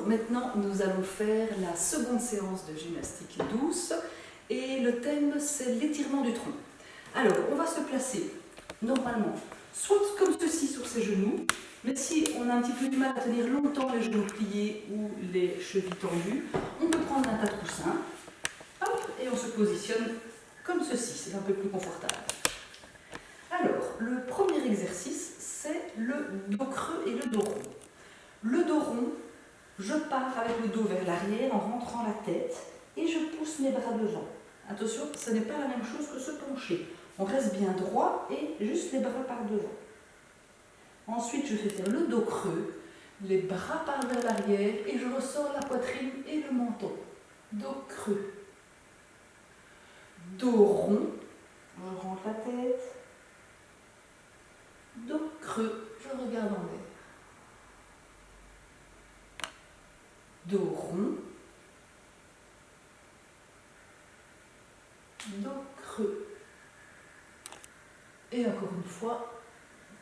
maintenant nous allons faire la seconde séance de gymnastique douce et le thème c'est l'étirement du tronc. Alors on va se placer normalement soit comme ceci sur ses genoux, mais si on a un petit peu du mal à tenir longtemps les genoux pliés ou les chevilles tendues, on peut prendre un tas de coussins, hop, et on se positionne comme ceci, c'est un peu plus confortable. Alors, le premier exercice, c'est le dos creux et le dos rond. Le dos rond, je pars avec le dos vers l'arrière en rentrant la tête et je pousse mes bras devant. Attention, ce n'est pas la même chose que se pencher. On reste bien droit et juste les bras par devant. Ensuite, je fais faire le dos creux, les bras partent vers l'arrière et je ressors la poitrine et le menton. Dos creux. Dos rond, je rentre la tête. Dos creux, je regarde en l'air. Dos rond. Dos creux. Et encore une fois,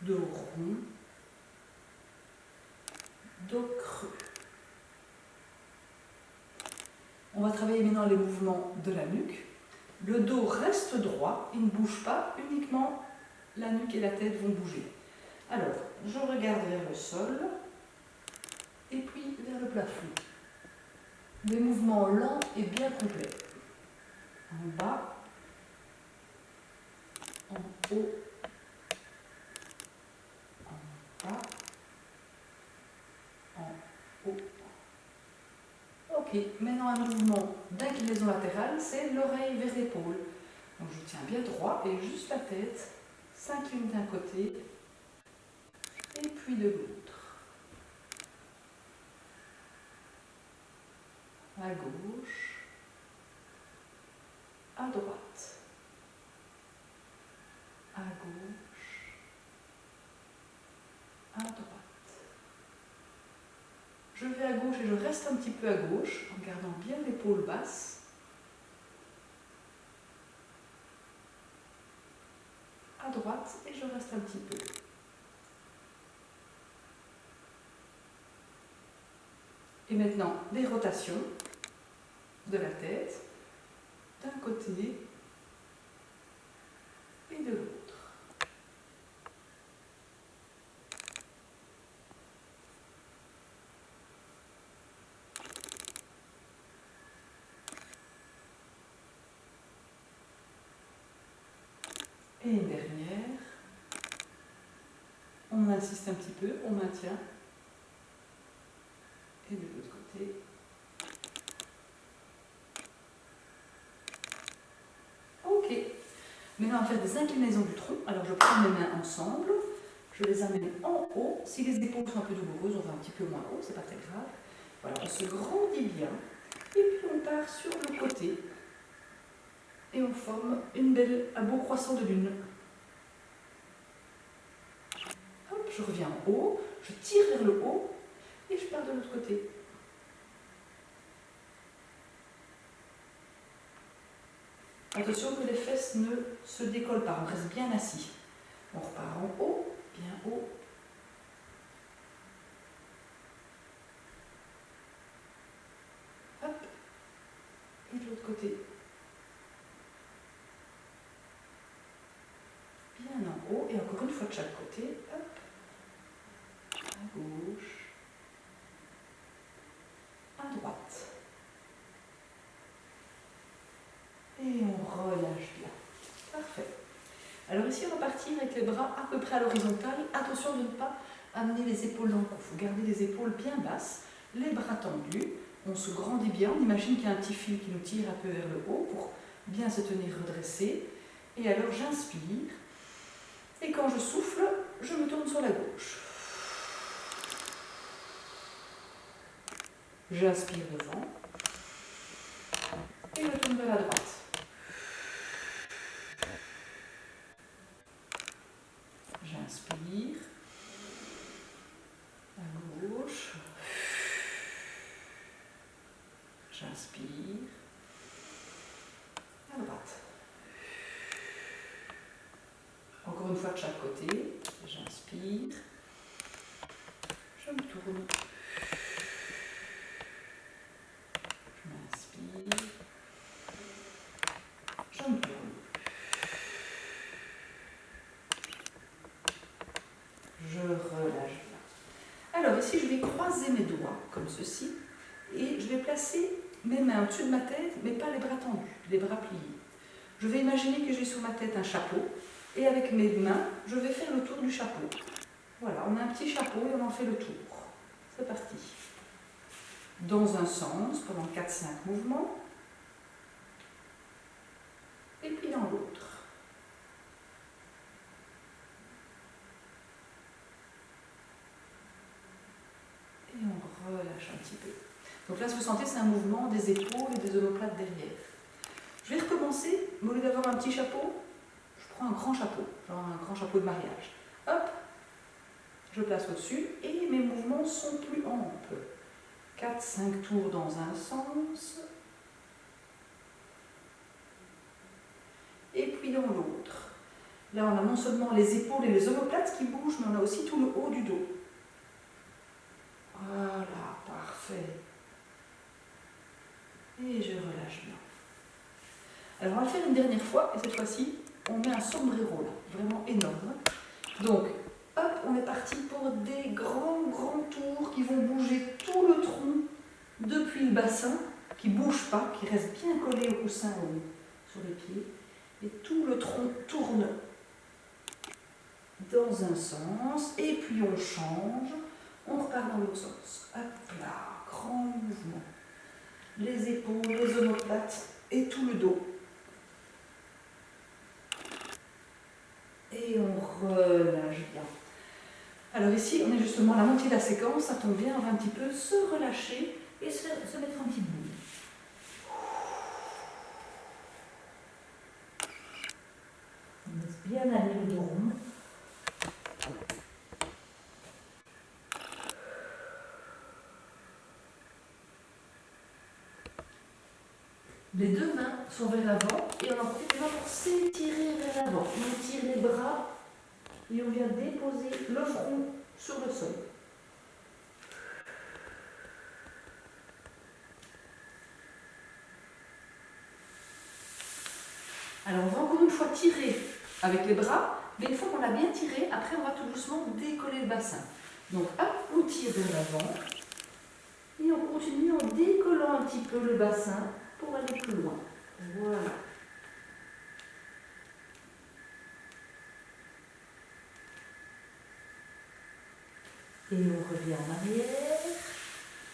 dos rond. Dos creux. On va travailler maintenant les mouvements de la nuque. Le dos reste droit, il ne bouge pas, uniquement la nuque et la tête vont bouger. Alors, je regarde vers le sol et puis vers le plafond. Des mouvements lents et bien complets. En bas, en haut, en bas, en haut. Ok, maintenant un mouvement d'inclinaison latérale, c'est l'oreille vers l'épaule. Donc je tiens bien droit et juste la tête s'incline d'un côté et puis de l'autre. À gauche, à droite, à gauche, à droite. Je vais à gauche et je reste un petit peu à gauche en gardant bien l'épaule basse. À droite et je reste un petit peu. Et maintenant, des rotations de la tête d'un côté et de l'autre. Et une dernière. On insiste un petit peu, on maintient. Et de l'autre côté. Ok. Maintenant, on va faire des inclinaisons du tronc. Alors, je prends mes mains ensemble. Je les amène en haut. Si les épaules sont un peu douloureuses, on va un petit peu moins haut, c'est pas très grave. Voilà, on se grandit bien. Et puis, on part sur le côté. Et on forme un beau croissant de lune. Hop, je reviens en haut. Je tire vers le haut. Et je pars de l'autre côté. Attention que les fesses ne se décollent pas, on reste bien assis. On repart en haut, bien haut. Hop. Et de l'autre côté. Bien en haut. Et encore une fois de chaque côté. Hop. À gauche. À droite. Et on relâche bien. Parfait. Alors ici, on va partir avec les bras à peu près à l'horizontale. Attention de ne pas amener les épaules dans le cou. Il faut garder les épaules bien basses, les bras tendus. On se grandit bien. On imagine qu'il y a un petit fil qui nous tire un peu vers le haut pour bien se tenir redressé. Et alors, j'inspire. Et quand je souffle, je me tourne sur la gauche. J'inspire devant. Et je tourne vers la droite. J'inspire, à gauche, j'inspire, à droite. Encore une fois de chaque côté, j'inspire, je me tourne, je relâche bien. Alors ici, je vais croiser mes doigts, comme ceci, et je vais placer mes mains au-dessus de ma tête, mais pas les bras tendus, les bras pliés. Je vais imaginer que j'ai sur ma tête un chapeau, et avec mes mains, je vais faire le tour du chapeau. Voilà, on a un petit chapeau et on en fait le tour. C'est parti. Dans un sens, pendant 4-5 mouvements, et puis dans l'autre. Et on relâche un petit peu. Donc là, ce que vous sentez, c'est un mouvement des épaules et des omoplates derrière. Je vais recommencer, mais au lieu d'avoir un petit chapeau, je prends un grand chapeau, genre un grand chapeau de mariage. Hop, je place au-dessus et mes mouvements sont plus amples. 4-5 tours dans un sens, et puis dans l'autre. Là, on a non seulement les épaules et les omoplates qui bougent, mais on a aussi tout le haut du dos. Voilà, parfait. Et je relâche bien. Alors, on va le faire une dernière fois, et cette fois-ci, on met un sombrero là, vraiment énorme. Donc, hop, on est parti pour des grands tours qui vont bouger tout le tronc depuis le bassin, qui ne bouge pas, qui reste bien collé au coussin sur les pieds. Et tout le tronc tourne dans un sens, et puis on change, on repart dans l'autre sens. Hop là, grand mouvement. Les épaules, les omoplates et tout le dos. Et on relâche bien. Alors ici, on est justement à la moitié de la séquence, ça tombe bien, on va un petit peu se relâcher et se mettre un petit bout. On laisse bien aller le dos rond. Les deux mains sont vers l'avant et on en profite pour s'étirer vers l'avant. On tire les bras et on vient déposer le front sur le sol. Alors on va encore une fois tirer avec les bras, mais une fois qu'on a bien tiré, après on va tout doucement décoller le bassin. Donc hop, on tire vers l'avant et on continue en décollant un petit peu le bassin pour aller plus loin. Voilà. Et on revient en arrière,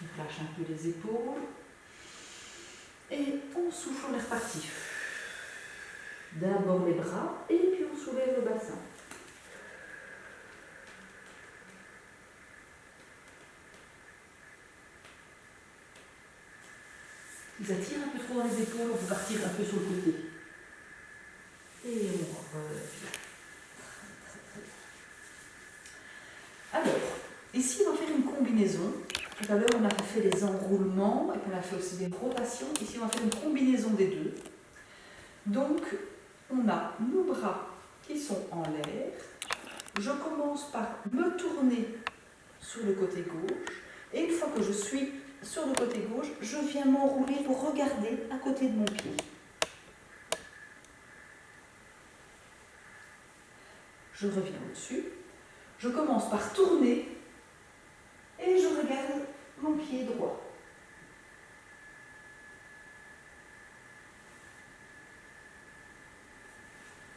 on lâche un peu les épaules et on souffle, on est reparti. D'abord les bras et puis on soulève le bassin. Si ça tire un peu trop dans les épaules, on peut partir un peu sur le côté. Et on revient. Alors, ici on va faire une combinaison. Tout à l'heure on a fait les enroulements et puis on a fait aussi des rotations. Ici on va faire une combinaison des deux. Donc on a nos bras qui sont en l'air. Je commence par me tourner sur le côté gauche. Et une fois que je suis sur le côté gauche, je viens m'enrouler pour regarder à côté de mon pied. Je reviens au-dessus. Je commence par tourner et je regarde mon pied droit.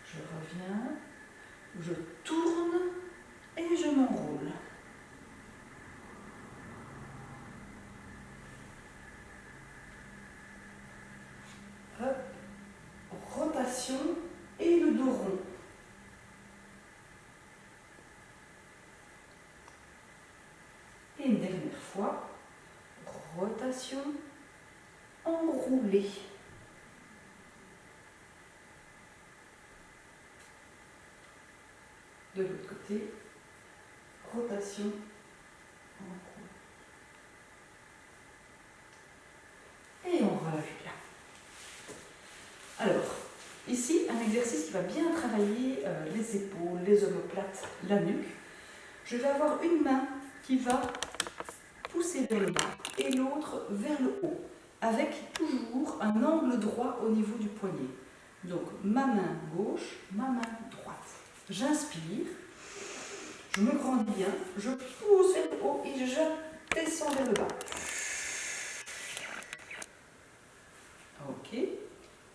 Je reviens, je tourne et je m'enroule. Hop, rotation et le dos rond. Et une dernière fois, rotation, enroulé. De l'autre côté, rotation, enroulé. Et on relâche bien. Alors, ici, un exercice qui va bien travailler les épaules, les omoplates, la nuque. Je vais avoir une main qui va pousser vers le bas et l'autre vers le haut, avec toujours un angle droit au niveau du poignet. Donc, ma main gauche, ma main droite. J'inspire, Je me grandis bien, je pousse vers le haut et je descends vers le bas. Ok,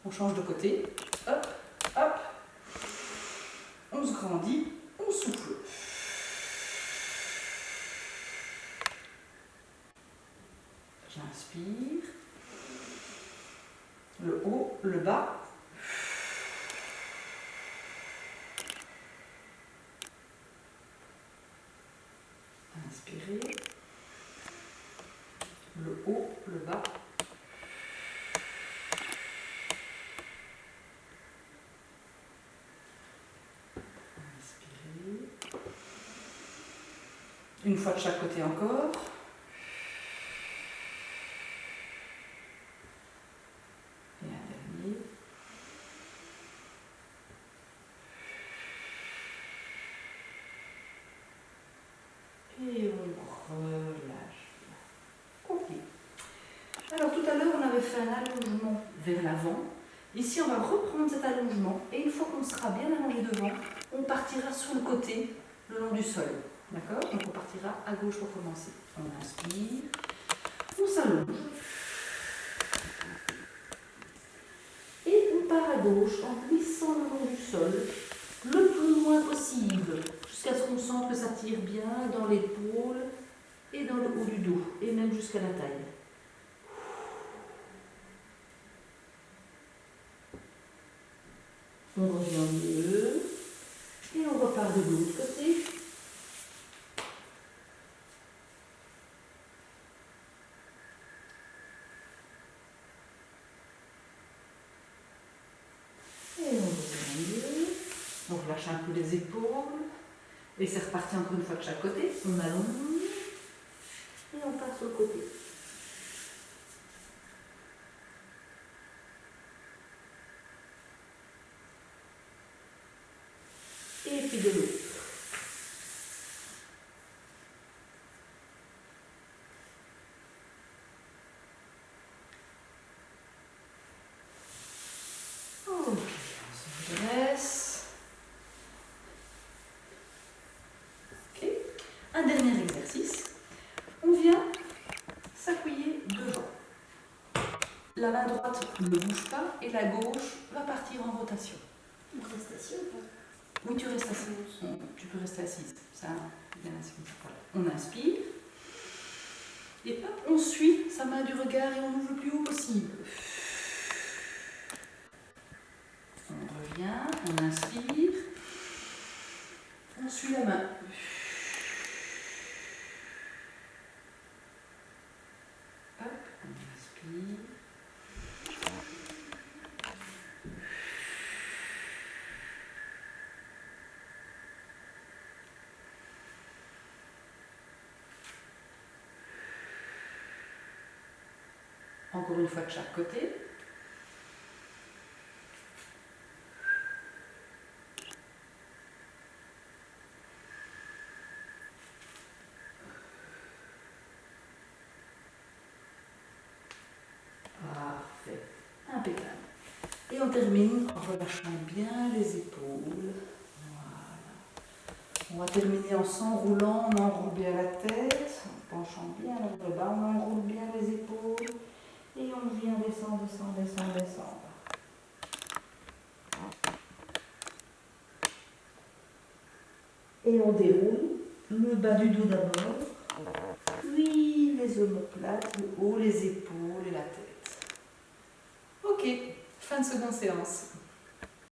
on change de côté. Hop, hop. On se grandit, on souffle. J'inspire. Le haut, le bas. Inspirez. Le haut, le bas. Inspirez. Une fois de chaque côté encore. Et un dernier. Et on relâche. Ok. Alors tout à l'heure, on avait fait un allongement vers l'avant. Ici, on va reprendre cet allongement et une fois qu'on sera bien allongé devant, on partira sur le côté, le long du sol. D'accord? Donc on partira à gauche pour commencer. On inspire, on s'allonge. Et on part à gauche en glissant le long du sol, le plus loin possible, jusqu'à ce qu'on sente que ça tire bien dans l'épaule et dans le haut du dos, et même jusqu'à la taille. On revient au milieu et on repart de l'autre côté. Et on revient au milieu. On relâche un peu les épaules. Et c'est reparti encore une fois de chaque côté. On allonge et on part sur le côté. Et puis de l'autre. Ok, on se redresse. Ok. Un dernier exercice. On vient s'appuyer devant. La main droite ne bouge pas et la gauche va partir en rotation. On reste assis ou pas? Oui, tu restes assise. Tu peux rester assise. Ça, bien assise. Voilà. On inspire. Et hop, on suit sa main du regard et on ouvre le plus haut possible. On revient, on inspire. On suit la main. Hop, on inspire. Encore une fois de chaque côté. Parfait. Impeccable. Et on termine en relâchant bien les épaules. Voilà. On va terminer en s'enroulant, on enroule bien la tête, en penchant bien vers le bas, on enroule bien les épaules. Et on vient descendre, descendre, descendre, descendre. Et on déroule le bas du dos d'abord, puis les omoplates, le haut, les épaules et la tête. Ok, fin de seconde séance.